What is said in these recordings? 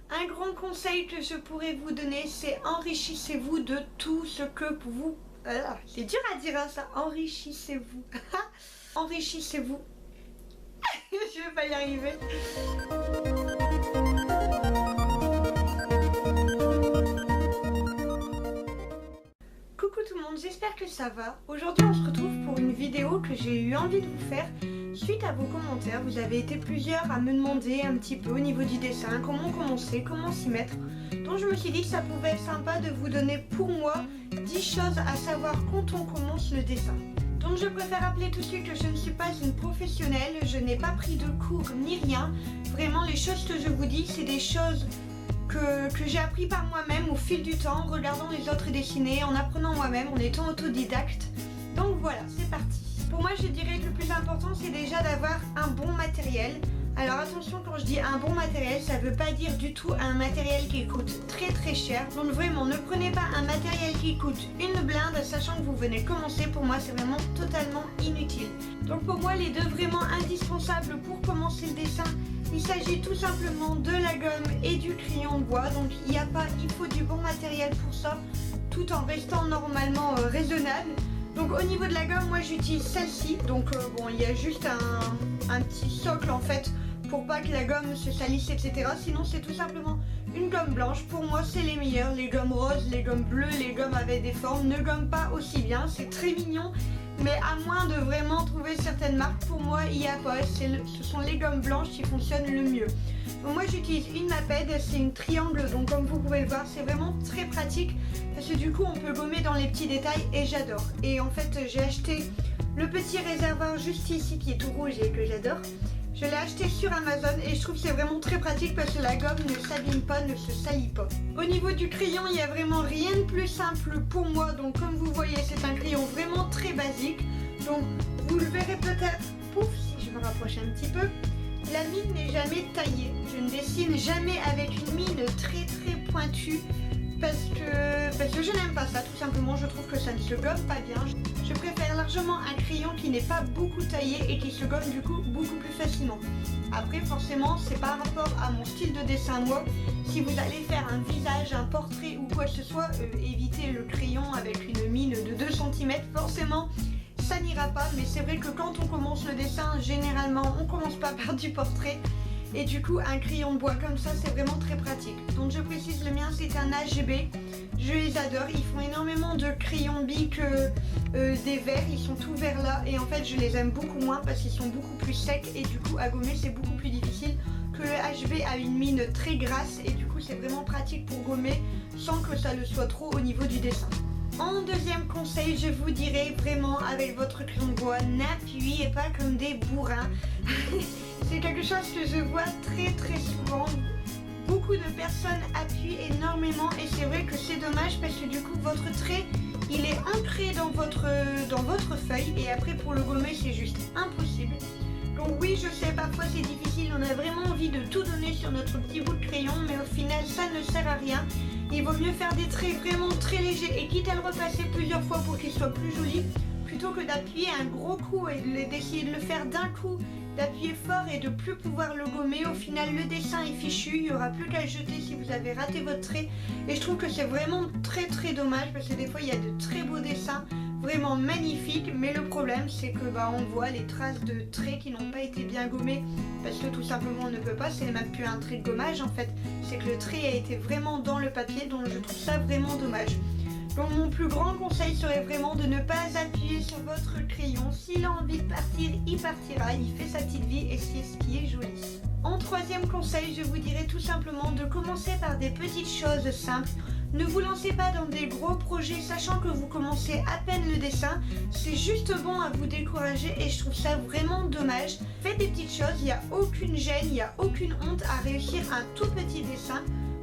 Un grand conseil que je pourrais vous donner, c'est enrichissez-vous de tout ce que vous... c'est dur à dire hein, ça, enrichissez-vous. Enrichissez-vous. Je vais pas y arriver. Coucou tout le monde, j'espère que ça va. Aujourd'hui on se retrouve pour une vidéo que j'ai eu envie de vous faire. Suite à vos commentaires, vous avez été plusieurs à me demander un petit peu au niveau du dessin, comment commencer, comment s'y mettre. Donc je me suis dit que ça pouvait être sympa de vous donner pour moi 10 choses à savoir quand on commence le dessin. Donc je préfère rappeler tout de suite que je ne suis pas une professionnelle, je n'ai pas pris de cours ni rien. Vraiment les choses que je vous dis, c'est des choses que j'ai appris par moi-même au fil du temps, en regardant les autres dessiner, en apprenant moi-même, en étant autodidacte. Donc voilà, c'est parti. Pour moi, je dirais que le plus important, c'est déjà d'avoir un bon matériel. Alors attention, quand je dis un bon matériel, ça ne veut pas dire du tout un matériel qui coûte très très cher. Donc vraiment, ne prenez pas un matériel qui coûte une blinde, sachant que vous venez commencer. Pour moi, c'est vraiment totalement inutile. Donc pour moi, les deux vraiment indispensables pour commencer le dessin, il s'agit tout simplement de la gomme et du crayon de bois. Donc il faut du bon matériel pour ça, tout en restant normalement raisonnable. Donc au niveau de la gomme, moi j'utilise celle-ci. Donc bon, il y a juste un petit socle en fait pour pas que la gomme se salisse, etc. Sinon c'est tout simplement une gomme blanche. Pour moi c'est les meilleures. Les gommes roses, les gommes bleues, les gommes avec des formes ne gomment pas aussi bien. C'est très mignon. Mais à moins de vraiment trouver certaines marques, pour moi il n'y a pas. Ce sont les gommes blanches qui fonctionnent le mieux. Donc moi j'utilise une Maped, c'est une triangle, donc comme vous pouvez le voir c'est vraiment très pratique parce que du coup on peut gommer dans les petits détails et j'adore. Et en fait j'ai acheté le petit réservoir juste ici qui est tout rouge et que j'adore. Je l'ai acheté sur Amazon et je trouve que c'est vraiment très pratique parce que la gomme ne s'abîme pas, ne se salit pas. Au niveau du crayon, il n'y a vraiment rien de plus simple pour moi. Donc comme vous voyez, c'est un crayon vraiment très basique. Donc vous le verrez peut-être, pouf, si je me rapproche un petit peu. La mine n'est jamais taillée. Je ne dessine jamais avec une mine très très pointue parce que je n'aime pas ça, tout simplement. Je trouve que ça ne se gomme pas bien. Je préfère largement un crayon qui n'est pas beaucoup taillé et qui se gomme du coup beaucoup plus facilement. Après forcément c'est par rapport à mon style de dessin moi. Si vous allez faire un visage, un portrait ou quoi que ce soit, évitez le crayon avec une mine de 2 cm. Forcément ça n'ira pas, mais c'est vrai que quand on commence le dessin, généralement on commence pas par du portrait. Et du coup un crayon de bois comme ça c'est vraiment très pratique. Donc je précise, le mien c'est un HB. Je les adore, ils font énormément de crayons Bic, des verts, ils sont tout verts là. Et en fait je les aime beaucoup moins parce qu'ils sont beaucoup plus secs et du coup à gommer c'est beaucoup plus difficile. Que le HB a une mine très grasse et du coup c'est vraiment pratique pour gommer sans que ça le soit trop au niveau du dessin. En deuxième conseil, je vous dirais vraiment avec votre crayon de bois, n'appuyez pas comme des bourrins. C'est quelque chose que je vois très très souvent. Beaucoup de personnes appuient énormément et c'est vrai que c'est dommage parce que du coup votre trait il est ancré dans votre feuille et après pour le gommer c'est juste impossible. Donc oui, je sais, parfois c'est difficile, on a vraiment envie de tout donner sur notre petit bout de crayon, mais au final ça ne sert à rien. Il vaut mieux faire des traits vraiment très légers et quitte à le repasser plusieurs fois pour qu'il soit plus joli, plutôt que d'appuyer un gros coup et d'essayer de le faire d'un coup, d'appuyer fort et de plus pouvoir le gommer. Au final le dessin est fichu, il n'y aura plus qu'à le jeter si vous avez raté votre trait. Et je trouve que c'est vraiment très très dommage parce que des fois il y a de très beaux dessins vraiment magnifique, mais le problème c'est que on voit les traces de traits qui n'ont pas été bien gommés parce que tout simplement on ne peut pas, c'est même plus un trait de gommage en fait, c'est que le trait a été vraiment dans le papier, donc je trouve ça vraiment dommage. Donc mon plus grand conseil serait vraiment de ne pas appuyer sur votre crayon. S'il a envie de partir, il partira, il fait sa petite vie et c'est ce qui est joli. En troisième conseil, je vous dirais tout simplement de commencer par des petites choses simples. Ne vous lancez pas dans des gros projets sachant que vous commencez à peine le dessin. C'est juste bon à vous décourager et je trouve ça vraiment dommage. Faites des petites choses, il n'y a aucune gêne, il n'y a aucune honte à réussir un tout petit dessin.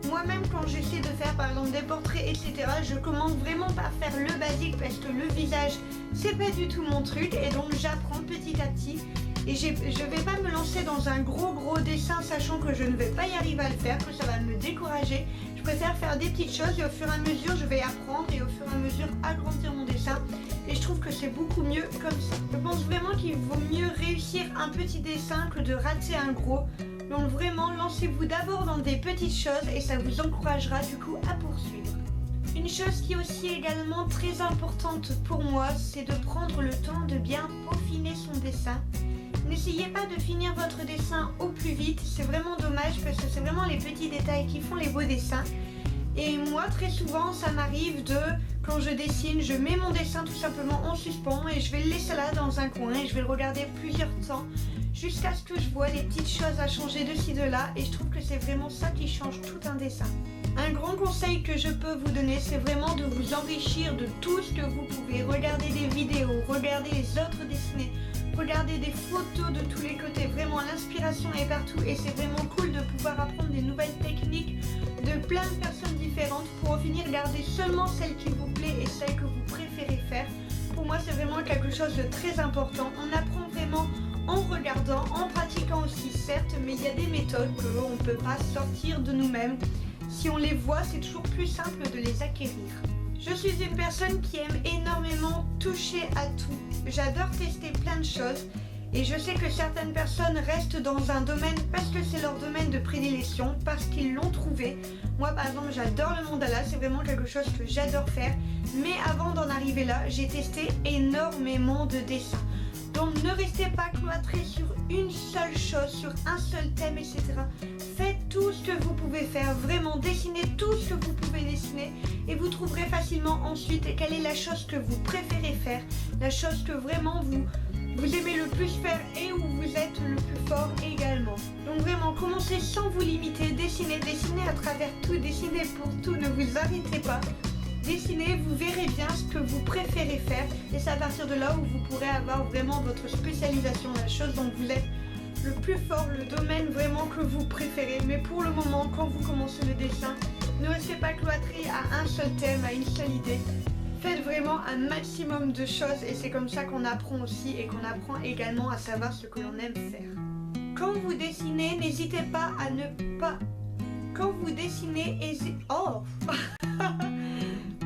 Moi-même quand j'essaie de faire par exemple des portraits etc, je commence vraiment par faire le basique parce que le visage c'est pas du tout mon truc et donc j'apprends petit à petit. Et je vais pas me lancer dans un gros dessin sachant que je ne vais pas y arriver à le faire, que ça va me décourager. Je préfère faire des petites choses et au fur et à mesure je vais apprendre et au fur et à mesure agrandir mon dessin. Et je trouve que c'est beaucoup mieux comme ça. Je pense vraiment qu'il vaut mieux réussir un petit dessin que de rater un gros. Donc vraiment, lancez-vous d'abord dans des petites choses et ça vous encouragera du coup à poursuivre. Une chose qui est aussi également très importante pour moi, c'est de prendre le temps de bien peaufiner son dessin. N'essayez pas de finir votre dessin au plus vite, c'est vraiment dommage parce que c'est vraiment les petits détails qui font les beaux dessins. Et moi très souvent ça m'arrive quand je dessine, je mets mon dessin tout simplement en suspens et je vais le laisser là dans un coin et je vais le regarder plusieurs temps jusqu'à ce que je vois les petites choses à changer de ci de là et je trouve que c'est vraiment ça qui change tout un dessin. Un grand conseil que je peux vous donner, c'est vraiment de vous enrichir de tout ce que vous pouvez. Regardez des vidéos, regardez les autres dessinés, regardez des photos de tous les côtés. Vraiment, l'inspiration est partout et c'est vraiment cool de pouvoir apprendre des nouvelles techniques de plein de personnes différentes pour au final garder seulement celle qui vous plaît et celle que vous préférez faire. Pour moi, c'est vraiment quelque chose de très important. On apprend vraiment en regardant, en pratiquant aussi, certes, mais il y a des méthodes qu'on ne peut pas sortir de nous-mêmes. Si on les voit, c'est toujours plus simple de les acquérir. Je suis une personne qui aime énormément toucher à tout. J'adore tester plein de choses et je sais que certaines personnes restent dans un domaine parce que c'est leur domaine de prédilection, parce qu'ils l'ont trouvé. Moi par exemple, j'adore le mandala, c'est vraiment quelque chose que j'adore faire. Mais avant d'en arriver là, j'ai testé énormément de dessins. Donc ne restez pas cloîtrés sur une seule chose, sur un seul thème, etc. Faites tout ce que vous pouvez faire, vraiment dessinez tout ce que vous pouvez dessiner et vous trouverez facilement ensuite quelle est la chose que vous préférez faire, la chose que vraiment vous aimez le plus faire et où vous êtes le plus fort également. Donc vraiment, commencez sans vous limiter, dessinez à travers tout, dessinez pour tout, ne vous arrêtez pas. Dessinez, vous verrez bien ce que vous préférez faire et c'est à partir de là où vous pourrez avoir vraiment votre spécialisation, la chose dont vous êtes le plus fort, le domaine vraiment que vous préférez. Mais pour le moment, quand vous commencez le dessin, ne restez pas cloîtré à un seul thème, à une seule idée. Faites vraiment un maximum de choses et c'est comme ça qu'on apprend aussi et qu'on apprend également à savoir ce que l'on aime faire. Quand vous dessinez, n'hésitez pas à ne pas... Quand vous dessinez, oh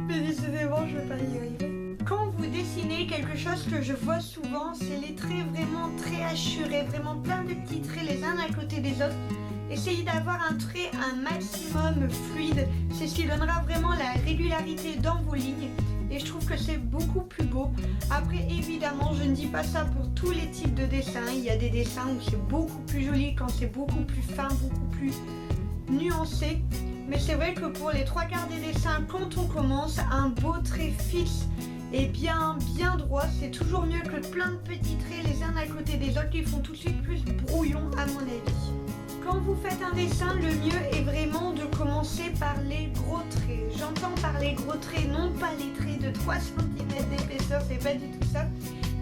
mais décidément, je ne vais pas y arriver. Quand vous dessinez, quelque chose que je vois souvent, c'est les traits vraiment très hachurés, vraiment plein de petits traits les uns à côté des autres. Essayez d'avoir un trait un maximum fluide, c'est ce qui donnera vraiment la régularité dans vos lignes. Et je trouve que c'est beaucoup plus beau. Après, évidemment, je ne dis pas ça pour tous les types de dessins. Il y a des dessins où c'est beaucoup plus joli, quand c'est beaucoup plus fin, beaucoup plus nuancé. Mais c'est vrai que pour les trois quarts des dessins, quand on commence, un beau trait fixe et bien droit, c'est toujours mieux que plein de petits traits les uns à côté des autres qui font tout de suite plus brouillon à mon avis. Quand vous faites un dessin, le mieux est vraiment de commencer par les gros traits. J'entends par les gros traits, non pas les traits de 3 cm d'épaisseur, c'est pas du tout ça.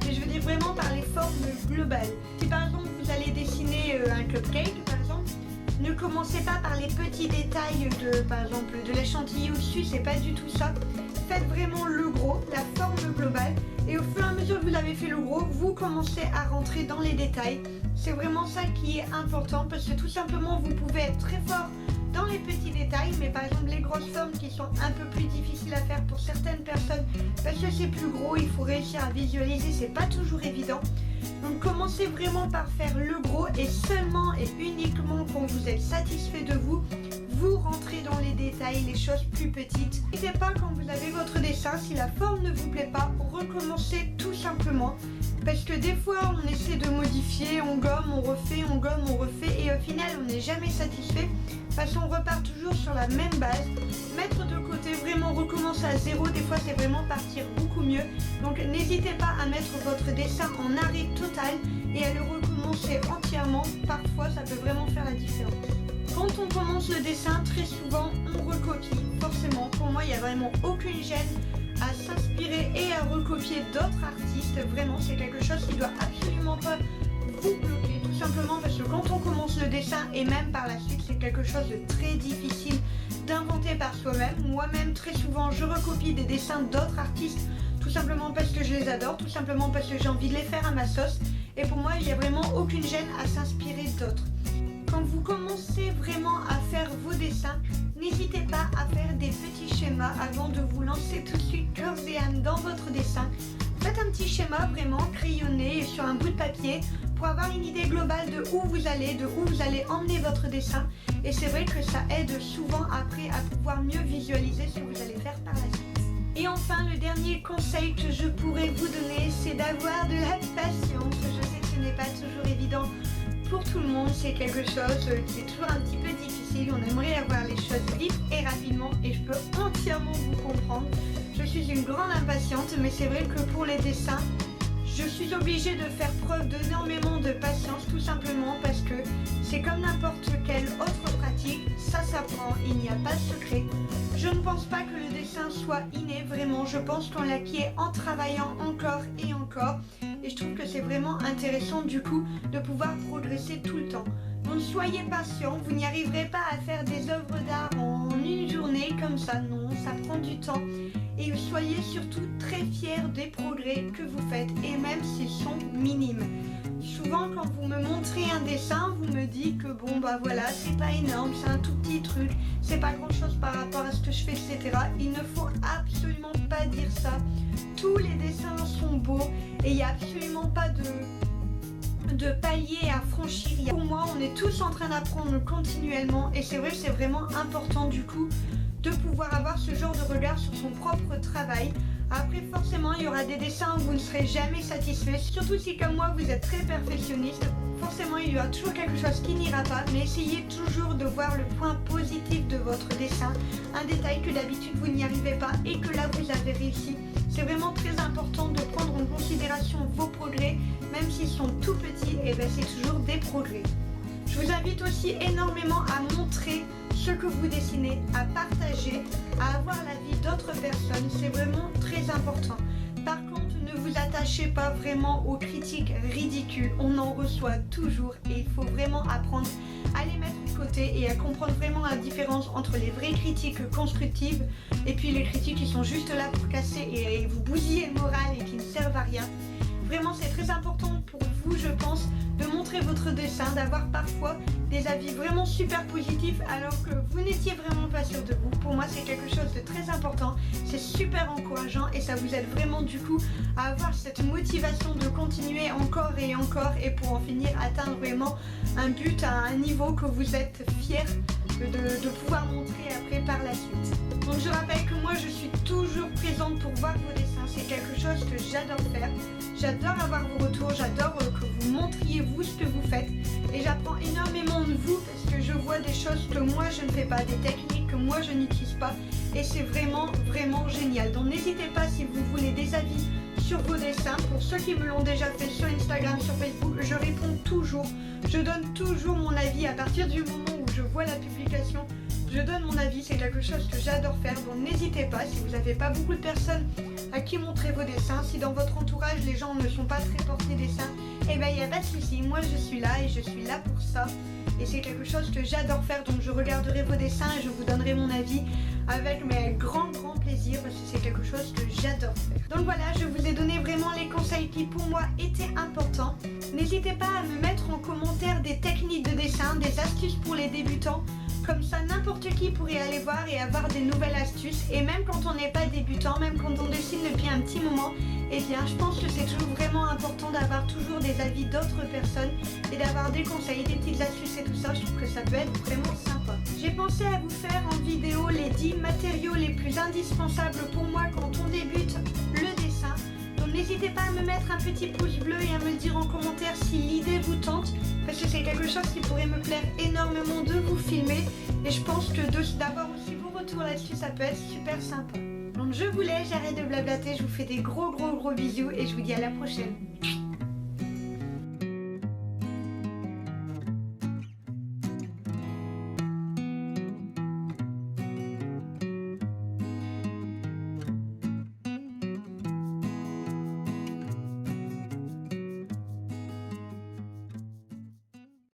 Mais je veux dire vraiment par les formes globales. Si par exemple vous allez dessiner un cupcake, par exemple, ne commencez pas par les petits détails par exemple, de la chantilly au-dessus, c'est pas du tout ça. Faites vraiment le gros, la forme globale, et au fur et à mesure que vous avez fait le gros, vous commencez à rentrer dans les détails. C'est vraiment ça qui est important, parce que tout simplement, vous pouvez être très fort dans les petits détails, mais par exemple les grosses formes qui sont un peu plus difficiles à faire pour certaines personnes, parce que c'est plus gros, il faut réussir à visualiser, c'est pas toujours évident. Donc commencez vraiment par faire le gros et seulement et uniquement quand vous êtes satisfait de vous, vous rentrez dans les détails, les choses plus petites. N'hésitez pas quand vous avez votre dessin, si la forme ne vous plaît pas, recommencez tout simplement. Parce que des fois on essaie de modifier, on gomme, on refait, on gomme, on refait et au final on n'est jamais satisfait parce qu'on repart toujours sur la même base. Mettre de côté, vraiment recommencer à zéro, des fois c'est vraiment partir beaucoup mieux. Donc n'hésitez pas à mettre votre dessin en arrêt total et à le recommencer entièrement. Parfois ça peut vraiment faire la différence. Quand on commence le dessin, très souvent on recopie. Forcément, pour moi il n'y a vraiment aucune gêne à s'inspirer et à recopier d'autres artistes. Vraiment c'est quelque chose qui doit absolument pas vous bloquer, tout simplement parce que quand on commence le dessin et même par la suite c'est quelque chose de très difficile d'inventer par soi-même. Moi-même très souvent je recopie des dessins d'autres artistes tout simplement parce que je les adore, tout simplement parce que j'ai envie de les faire à ma sauce et pour moi il n'y a vraiment aucune gêne à s'inspirer d'autres. Quand vous commencez vraiment à faire vos dessins, n'hésitez pas à faire des petits schémas avant de vous lancer tout de suite corps et âme dans votre dessin. Faites un petit schéma vraiment crayonné sur un bout de papier pour avoir une idée globale de où vous allez emmener votre dessin. Et c'est vrai que ça aide souvent après à pouvoir mieux visualiser ce que vous allez faire par la suite. Et enfin, le dernier conseil que je pourrais vous donner, c'est d'avoir de la patience. Je sais que ce n'est pas toujours évident pour tout le monde, c'est quelque chose qui est toujours un petit peu difficile. On aimerait avoir les choses vite et rapidement et je peux entièrement vous comprendre. Je suis une grande impatiente, mais c'est vrai que pour les dessins, je suis obligée de faire preuve d'énormément de patience, tout simplement parce que c'est comme n'importe quelle autre pratique, ça s'apprend, il n'y a pas de secret. Je ne pense pas que le dessin soit inné, vraiment, je pense qu'on l'acquiert en travaillant encore et encore. Et je trouve que c'est vraiment intéressant du coup de pouvoir progresser tout le temps. Donc soyez patient, vous n'y arriverez pas à faire des œuvres d'art en une journée comme ça, non, ça prend du temps. Et soyez surtout très fiers des progrès que vous faites, et même s'ils sont minimes. Souvent quand vous me montrez un dessin, vous me dites que bon bah voilà, c'est pas énorme, c'est un tout petit truc, c'est pas grand chose par rapport à ce que je fais, etc. Il ne faut absolument pas dire ça. Tous les dessins sont beaux et il n'y a absolument pas de palier à franchir. Pour moi, on est tous en train d'apprendre continuellement et c'est vrai que c'est vraiment important du coup de pouvoir avoir ce genre de regard sur son propre travail. Après, forcément, il y aura des dessins où vous ne serez jamais satisfait, surtout si comme moi vous êtes très perfectionniste. Forcément, il y aura toujours quelque chose qui n'ira pas, mais essayez toujours de voir le point positif de votre dessin, un détail que d'habitude vous n'y arrivez pas et que là vous avez réussi. C'est vraiment très important de prendre en considération vos progrès, même s'ils sont tout petits, et bien c'est toujours des progrès. Je vous invite aussi énormément à montrer ce que vous dessinez, à partager, à avoir l'avis d'autres personnes, c'est vraiment très important. Par contre, ne vous attachez pas vraiment aux critiques ridicules, on en reçoit toujours et il faut vraiment apprendre à les mettre de côté et à comprendre vraiment la différence entre les vraies critiques constructives et puis les critiques qui sont juste là pour casser et vous bousiller le moral et qui ne servent à rien. Vraiment, c'est très important pour vous, je pense, de montrer votre dessin, d'avoir parfois des avis vraiment super positifs alors que vous n'étiez vraiment pas sûr de vous. Pour moi, c'est quelque chose de très important, c'est super encourageant et ça vous aide vraiment du coup à avoir cette motivation de continuer encore et pour en finir atteindre vraiment un but à un niveau que vous êtes fiers de pouvoir montrer après par la suite. Donc je rappelle que moi je suis toujours présente pour voir vos dessins, c'est quelque chose que j'adore faire. J'adore avoir vos retours, j'adore que vous montriez vous ce que vous faites et j'apprends énormément de vous parce que je vois des choses que moi je ne fais pas, des techniques que moi je n'utilise pas et c'est vraiment génial. Donc n'hésitez pas si vous voulez des avis sur vos dessins. Pour ceux qui me l'ont déjà fait sur Instagram, sur Facebook, je réponds toujours. Je donne toujours mon avis à partir du moment où je vois la publication. Je donne mon avis, c'est quelque chose que j'adore faire, donc n'hésitez pas si vous n'avez pas beaucoup de personnes à qui montrer vos dessins, si dans votre entourage les gens ne sont pas très portés dessins, et ben il n'y a pas de souci, moi je suis là et je suis là pour ça. Et c'est quelque chose que j'adore faire, donc je regarderai vos dessins et je vous donnerai mon avis avec mes grand plaisir parce que c'est quelque chose que j'adore faire. Donc voilà, je vous ai donné vraiment les conseils qui pour moi étaient importants. N'hésitez pas à me mettre en commentaire des techniques de dessin, des astuces pour les débutants. Comme ça, n'importe qui pourrait aller voir et avoir des nouvelles astuces. Et même quand on n'est pas débutant, même quand on dessine depuis un petit moment, eh bien, je pense que c'est toujours vraiment important d'avoir toujours des avis d'autres personnes et d'avoir des conseils, des petites astuces et tout ça. Je trouve que ça peut être vraiment sympa. J'ai pensé à vous faire en vidéo les 10 matériaux les plus indispensables pour moi quand on débute le dessin. Donc n'hésitez pas à me mettre un petit pouce bleu et à me dire en commentaire si l'idée vous tente, parce que c'est quelque chose qui pourrait me plaire énormément de vous filmer et je pense que d'avoir aussi vos retours là-dessus, ça peut être super sympa. Donc je vous laisse, j'arrête de blablater, je vous fais des gros bisous et je vous dis à la prochaine.